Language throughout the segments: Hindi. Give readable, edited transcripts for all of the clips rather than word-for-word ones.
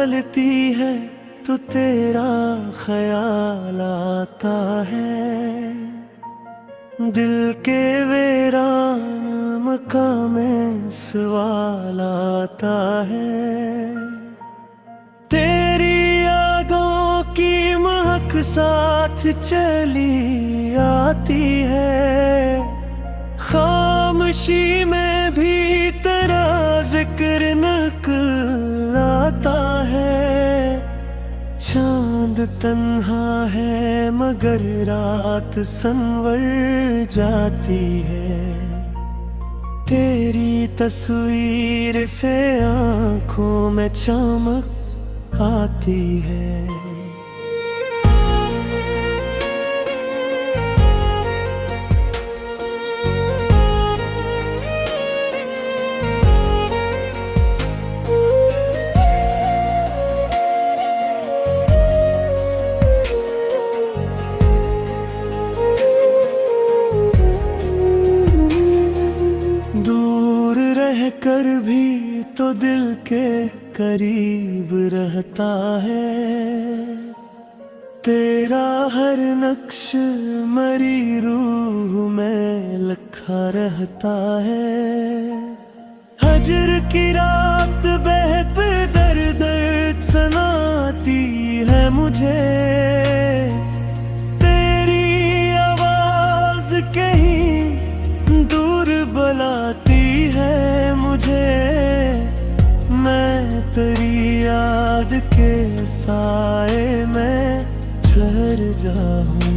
चलती है तो तेरा ख्याल आता है। दिल के वीरान मकाम में सवाल आता है। तेरी यादों की महक साथ चली आती है। खामोशी में भी तेरा जिक्र नकल आता है। चांद तन्हा है मगर रात संवर जाती है। तेरी तस्वीर से आंखों में चमक आती है। दूर रह कर भी तो दिल के करीब रहता है। तेरा हर नक्श मरी रूह में लिखा रहता है। हजर की रात बेहद दर्द सुनाती है मुझे। तेरी आवाज कहीं दूर बुलाती है मुझे। मैं तेरी याद के साए में ठहर जाऊं।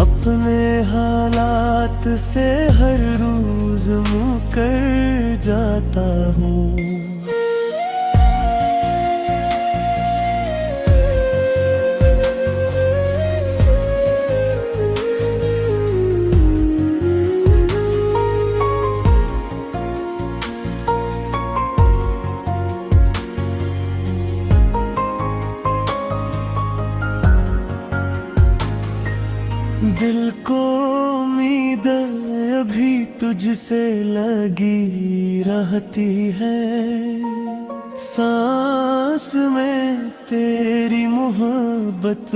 अपने हालात से हर रोज मुकर जाता हूँ। दिल को उम्मीद अभी तुझसे लगी रहती है। सांस में तेरी मोहब्बत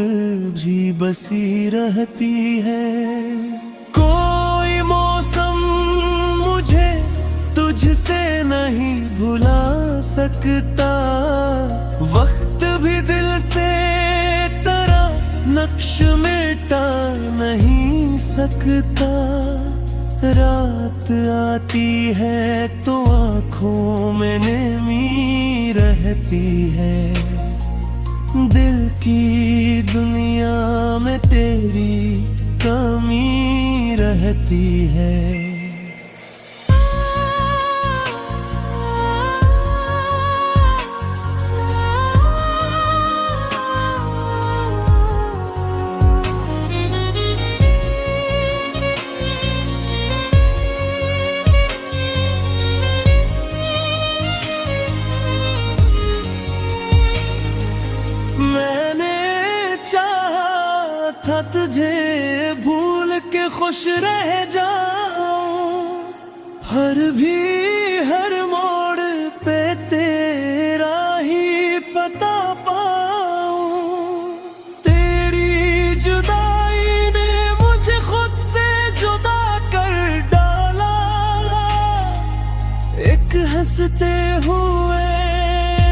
भी बसी रहती है। कोई मौसम मुझे तुझसे नहीं भुला सकता। वक्त भी दिल से तेरा नक्श मिटा नहीं सकता। रात आती है तो आँखों में नमी रहती है। दिल की दुनिया में तेरी कमी रहती है। मैंने चाहा था तुझे भूल के खुश रह जाऊं। हर मोड़ पे तेरा ही पता पाऊं। तेरी जुदाई ने मुझे खुद से जुदा कर डाला। एक हंसते हुए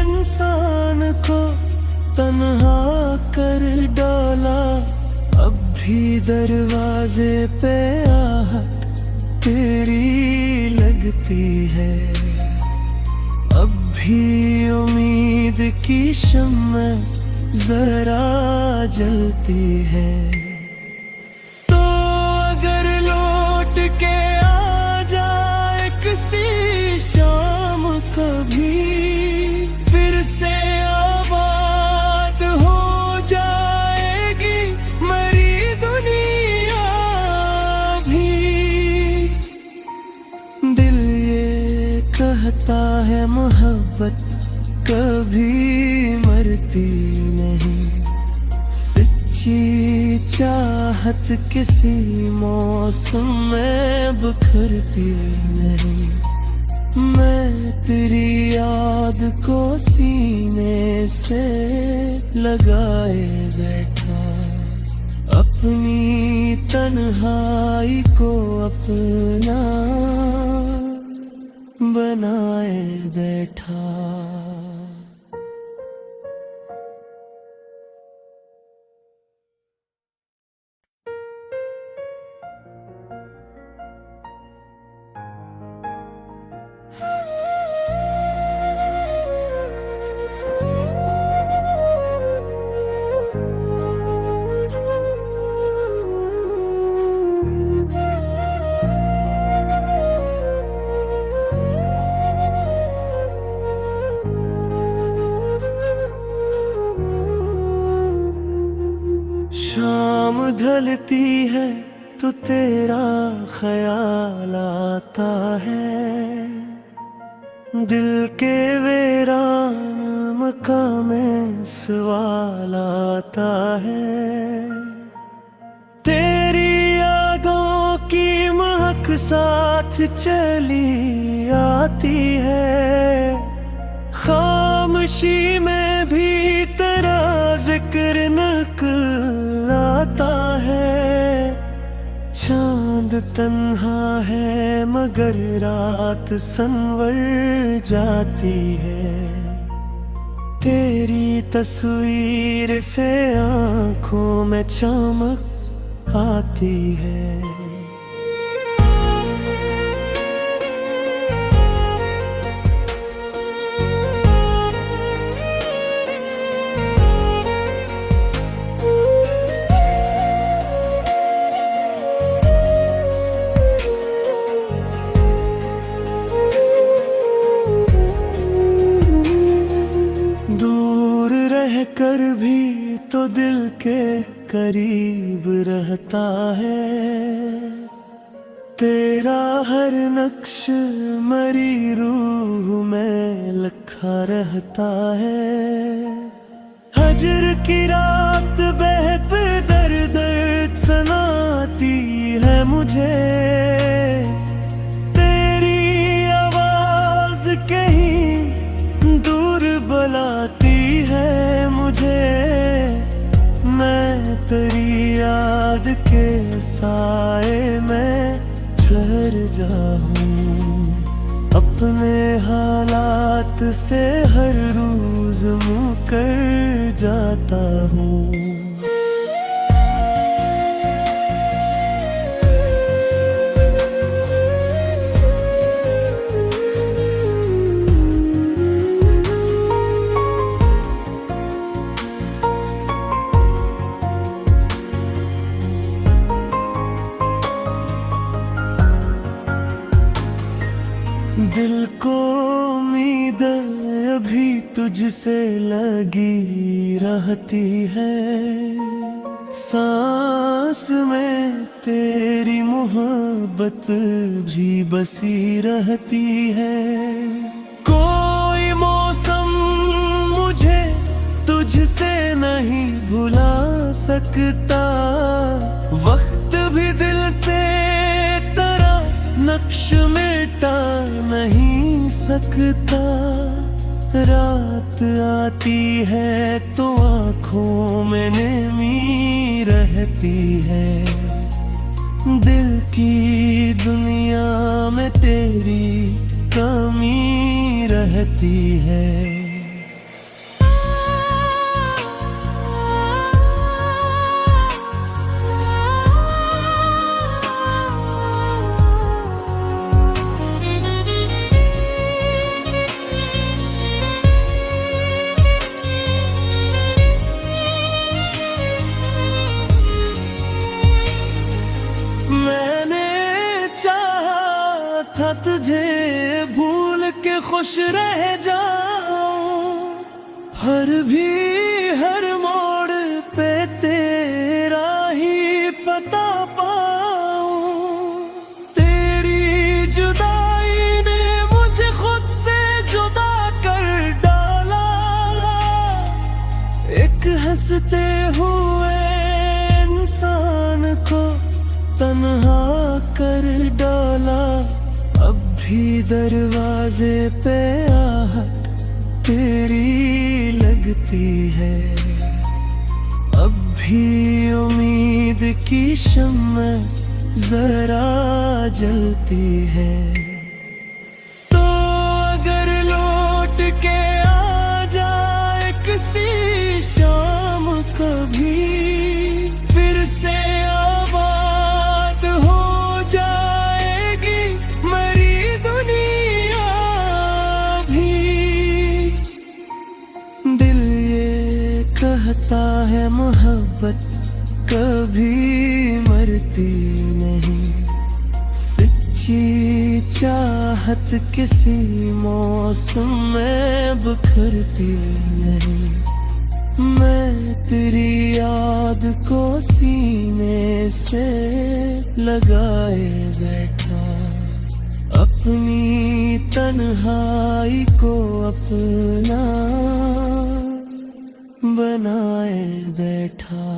इंसान को तन्हा कर डाला। अब भी दरवाजे पे आहट तेरी लगती है। अब भी उम्मीद की शम्मा जरा जलती है। तो अगर लौट के आ जाए किसी शाम कभी, फिर से कहता है मोहब्बत कभी मरती नहीं। सच्ची चाहत किसी मौसम में बिखरती नहीं। मैं तेरी याद को सीने से लगाए बैठा, अपनी तन्हाई को अपना बनाए बैठा। शाम ढलती है तो तेरा ख्याल आता है, दिल के वीरान मकाम में सवाल आता है। तेरी यादों की महक साथ चली आती है, खामोशी में भी तेरा जिक्र नकल आता है। चांद तन्हा है मगर रात संवर जाती है, तेरी तस्वीर से आंखों में चमक आती है। दूर रहकर भी तो दिल के करीब रहता है, तेरा हर नक्श मरी रूह में लिखा रहता है। हजर की रात बेहद दर्द सुनाती है मुझे, तेरी आवाज कहीं दूर बुलाती है मुझे। मैं तेरी याद के साए में ठहर जाऊं, अपने हालात से हर रोज मुकर जाता हूँ। दिल को उम्मीद अभी तुझसे लगी रहती है, सांस में तेरी मोहब्बत भी बसी रहती है। कोई मौसम मुझे तुझसे नहीं भुला सकता, वक्त भी दिल से तेरा नक्श मिटा नहीं सकता। रात आती है तो आँखों में नमी रहती है, दिल की दुनिया में तेरी कमी रहती है। मैंने चाहा था तुझे भूल के खुश रह जाऊं, हर मोड़ पे तेरा ही पता पाऊं। तेरी जुदाई ने मुझे खुद से जुदा कर डाला, एक हंसते हुए इंसान को तन्हा कर डाला। अब भी दरवाजे पे आहट तेरी लग दिखती है। अब भी उम्मीद की शम्मा जरा जलती है। तो अगर लौट के आ जाए किसी शाम कभी, फिर से आबाद हो जाएगी मरी दुनिया भी। दिल ये कहता है मोहब्बत कभी मरती नहीं। सच्ची चाहत किसी मौसम में बिखरती नहीं। मैं तेरी याद को सीने से लगाए बैठा, अपनी तन्हाई को अपना बनाए बैठा।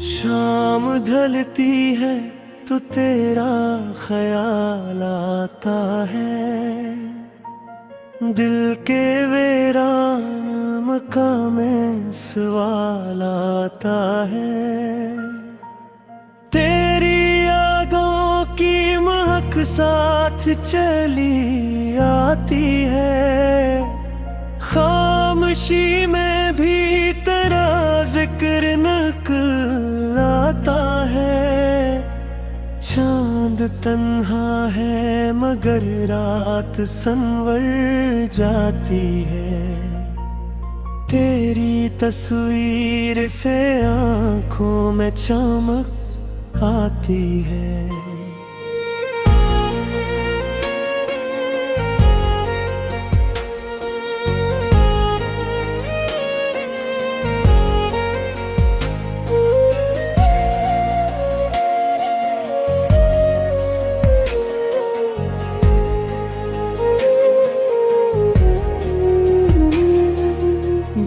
शाम ढलती है तो तेरा ख्याल आता है। दिल के वीरान मकाम में सवाल आता है। तेरी यादों की महक साथ चली आती है। खामोशी में भी तेरा जिक्र नकल आता है। चांद तन्हा है मगर रात संवर जाती है। तेरी तस्वीर से आंखों में चमक आती है।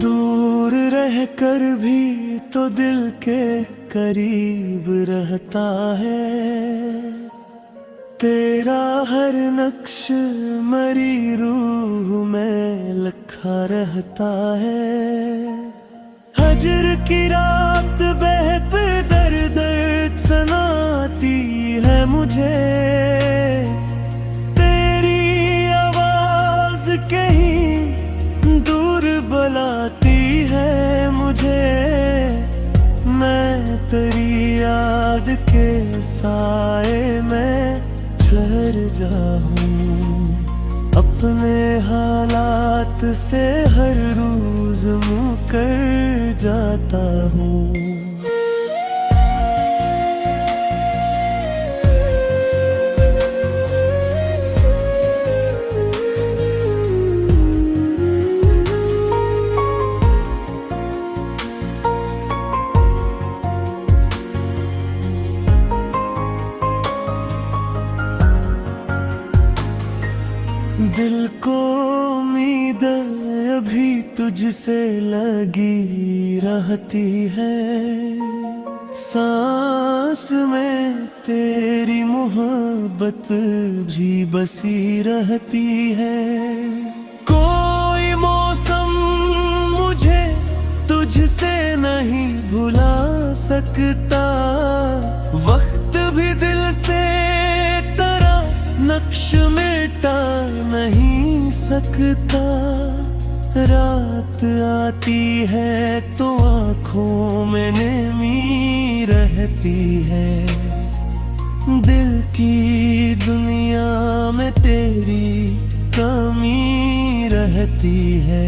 दूर रहकर भी तो दिल के करीब रहता है। तेरा हर नक्श मरी रूह में लिखा रहता है। हजर की रात बेहद दर्द सुनाती है मुझे। तेरी आवाज कहीं दूर बुलाती है मुझे। मैं तेरी याद के साए में ठहर जाऊं। अपने हालात से हर रोज मुकर जाता हूँ। दिल को उम्मीद अभी तुझसे लगी रहती है। सांस में तेरी मोहब्बत भी बसी रहती है। कोई मौसम मुझे तुझसे नहीं भुला सकता। वक्त भी दिल से तेरा नक्श मिटा नहीं सकता। रात आती है तो आँखों में नमी रहती है। दिल की दुनिया में तेरी कमी रहती है।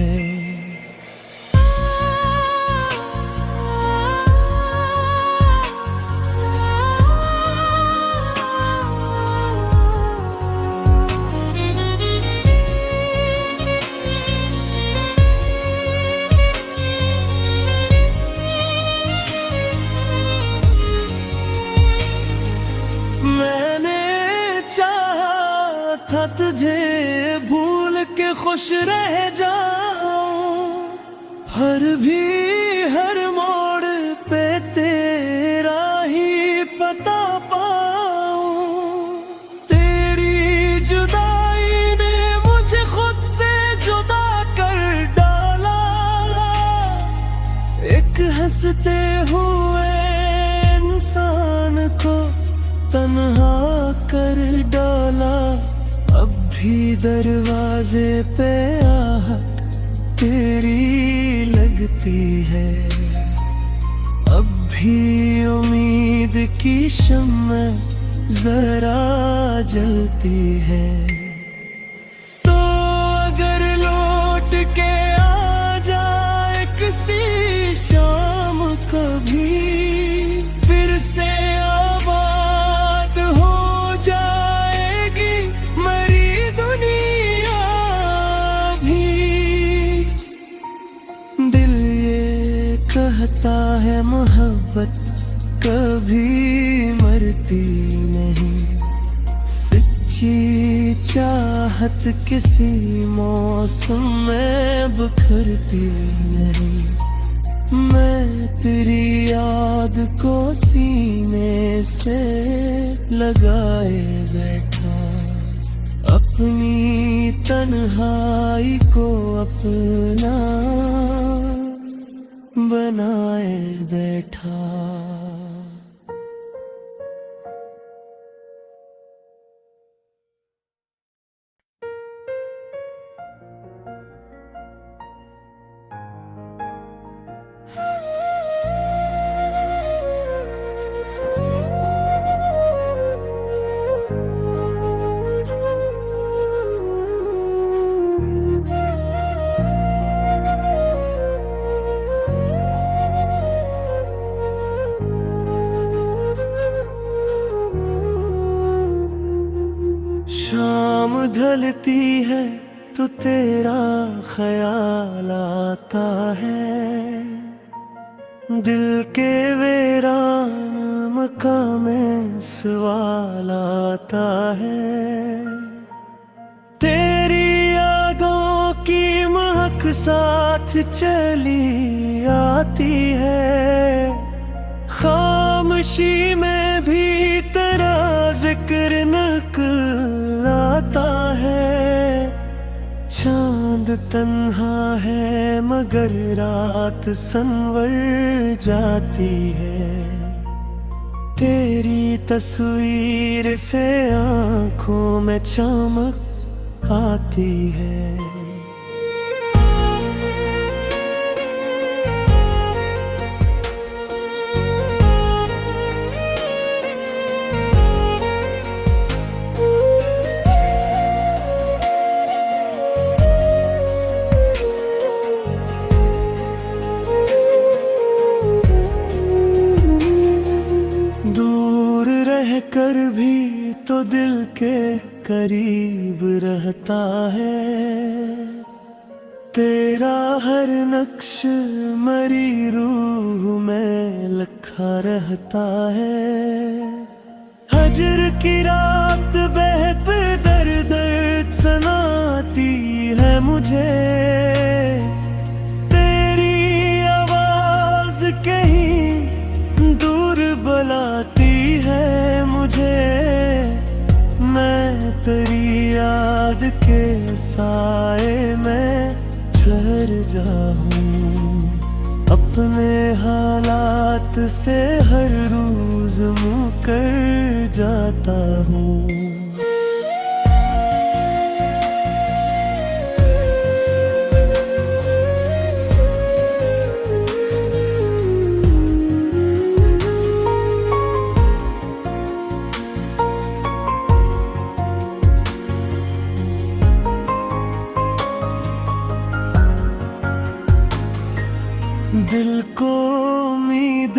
भूल के खुश रह जाऊं, हर मोड़ पे तेरा ही पता पाऊं। तेरी जुदाई ने मुझे खुद से जुदा कर डाला, एक हंसते हुए इंसान को तन्हा कर डाला। अब भी दरवाजे पे आहट तेरी लगती है, अब भी उम्मीद की शम्मा जरा जलती है। तो अगर लौट के आ जाए किसी शाम कभी, फिर से आबाद हो जाएगी मरी दुनिया भी। दिल ये कहता है मोहब्बत कभी मरती नहीं, सच्ची चाहत किसी मौसम में बिखरती नहीं। मैं तेरी याद को सीने से लगाए बैठा, अपनी तन्हाई को अपना बनाए बैठा। शाम ढलती है तो तेरा ख्याल आता है, दिल के वीरान मकाम में सवाल आता है। तेरी यादों की महक साथ चली आती है, खामोशी में भी तेरा जिक्र नकल आता है। चांद तन्हा है मगर रात संवर जाती है, तेरी तस्वीर से आंखों में चमक आती है। दूर रह कर भी तो दिल के करीब रहता है, तेरा हर नक्श मरी रूह में लिखा रहता है। हजर की रात बहक दर दर्द सुनाती है मुझे, तेरी आवाज कहीं दूर बुलाती है मुझे। मैं तेरी याद के साए में ठहर जाऊं, अपने हालात से हर रोज मुकर जाता हूँ। दिल को उम्मीद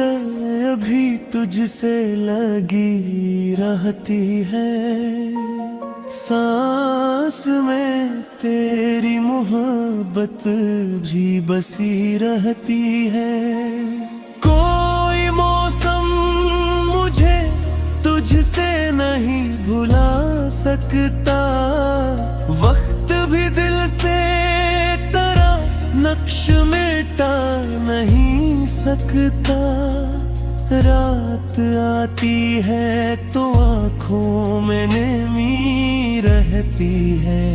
अभी तुझसे लगी रहती है, सांस में तेरी मोहब्बत भी बसी रहती है। कोई मौसम मुझे तुझसे नहीं भुला सकता, वक्त भी दिल से तेरा नक्श मिटा नहीं सकता। रात आती है तो आँखों में नमी रहती है।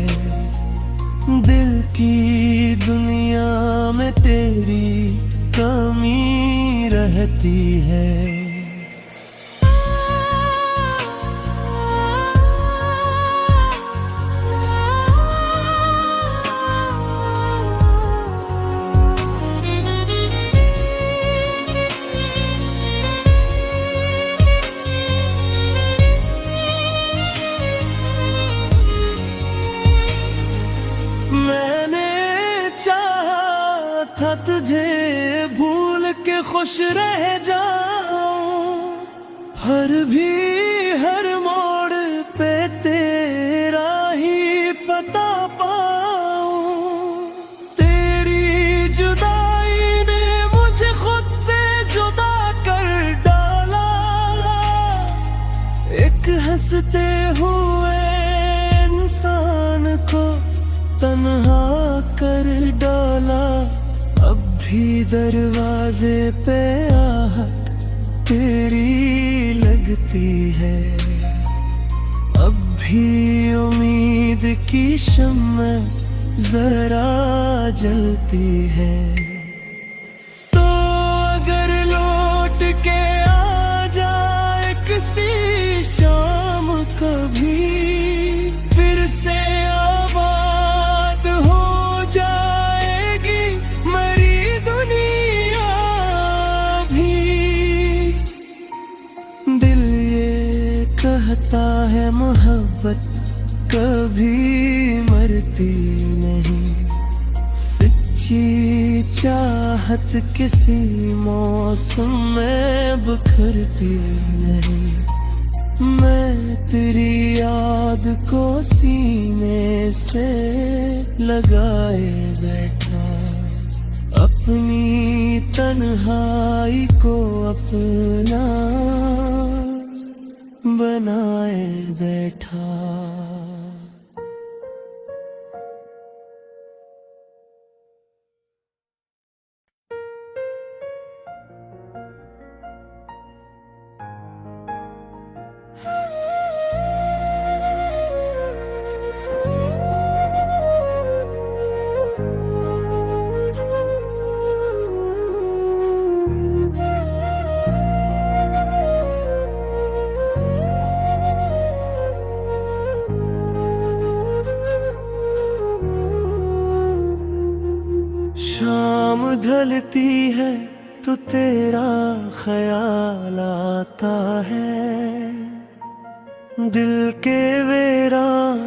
दिल की दुनिया में तेरी कमी रहती है। मैंने चाहा था तुझे भूल के खुश रह जाऊं, हर मोड़ पे तेरा ही पता पाऊं। तेरी जुदाई ने मुझे खुद से जुदा कर डाला, एक हंसते हुए इंसान को तन्हा कर डाला। अब भी दरवाजे पे आहट तेरी लगती है, अब भी उम्मीद की शम्मा जरा जलती है। तो अगर लौट के आ जाए किसी शाम कभी, फिर से कहता है मोहब्बत कभी मरती नहीं। सच्ची चाहत किसी मौसम में बिखरती नहीं। मैं तेरी याद को सीने से लगाए बैठा, अपनी तन्हाई को अपना बनाए बैठा। शाम ढलती है तो तेरा ख्याल आता है, दिल के वीरान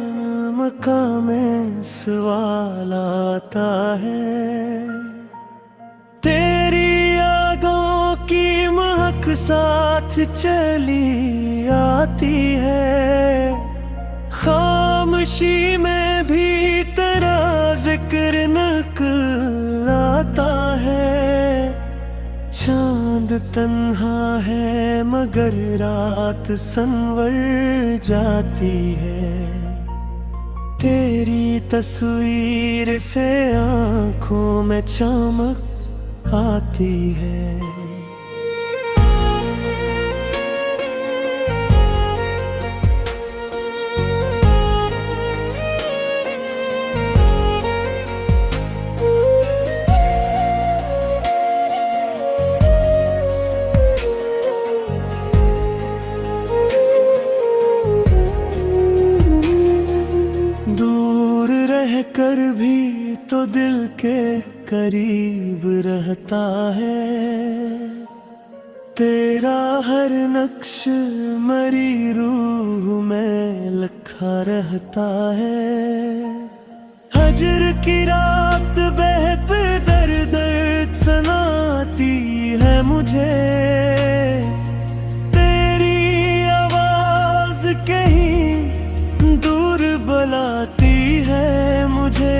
मकाम में सवाल आता है। तेरी यादों की महक साथ चली आती है, खामोशी में भी तेरा जिक्र नकल आता है। चांद तन्हा है मगर रात संवर जाती है, तेरी तस्वीर से आँखों में चमक आती है। दूर रह कर भी तो दिल के करीब रहता है, तेरा हर नक्श मरी रूह में लिखा रहता है। हजर की रात बहक दर दर्द सुनाती है मुझे, तेरी आवाज कहीं दूर बुलाती है मुझे।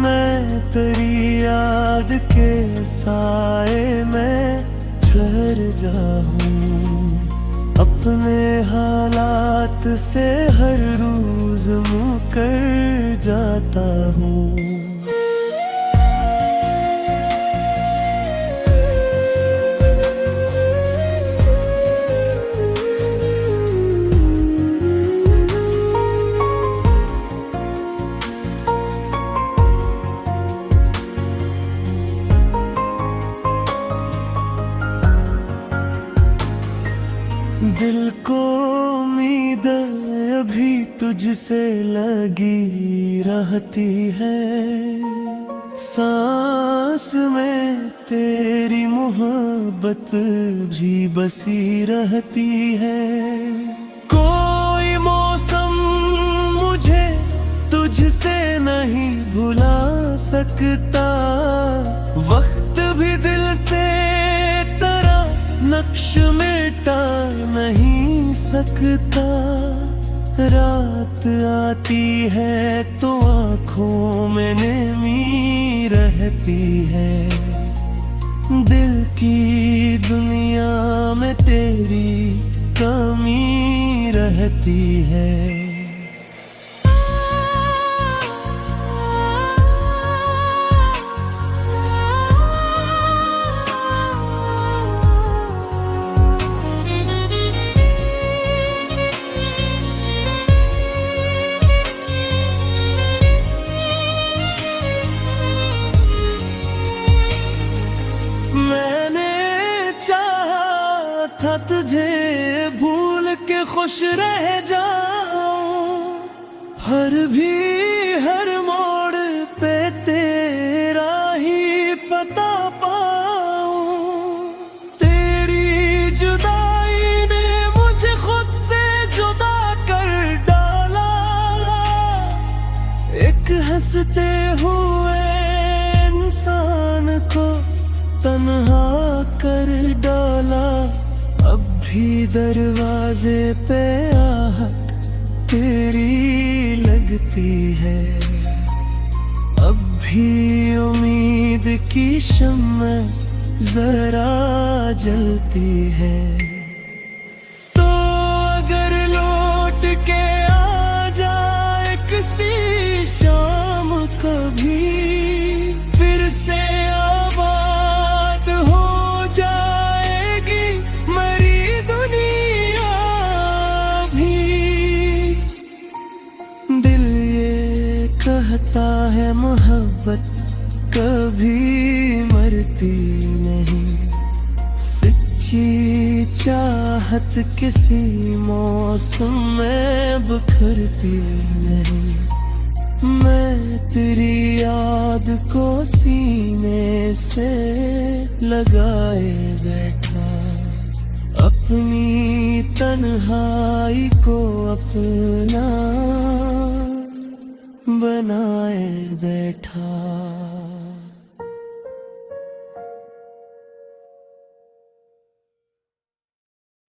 मैं तेरी याद के साए में ठहर जाऊं, अपने अपने हालात से हर रोज मुकर जाता हूँ। दिल को उम्मीद अभी तुझसे लगी रहती है, सांस में तेरी मोहब्बत भी बसी रहती है। कोई मौसम मुझे तुझसे नहीं भुला सकता, वक्त भी दिल से तेरा नक्श मिटा नहीं सकता। रात आती है तो आँखों में नमी रहती है, दिल की दुनिया में तेरी कमी रहती है। मैंने चाहा था तुझे भूल के खुश रह जाऊं, हर मोड़ पे तेरा ही पता पाऊं। तेरी जुदाई ने मुझे खुद से जुदा कर डाला, एक हंसते हुए इंसान को तन्हा कर डाला। अब भी दरवाजे पे आहट तेरी लगती है, अब भी उम्मीद की शम्मा जरा जलती है। तो अगर लौट के आ जाए किसी शाम कभी, फिर से कहता है मोहब्बत कभी मरती नहीं, सच्ची चाहत किसी मौसम में बिखरती नहीं। मैं तेरी याद को सीने से लगाए बैठा, अपनी तन्हाई को अपना बनाए बैठा।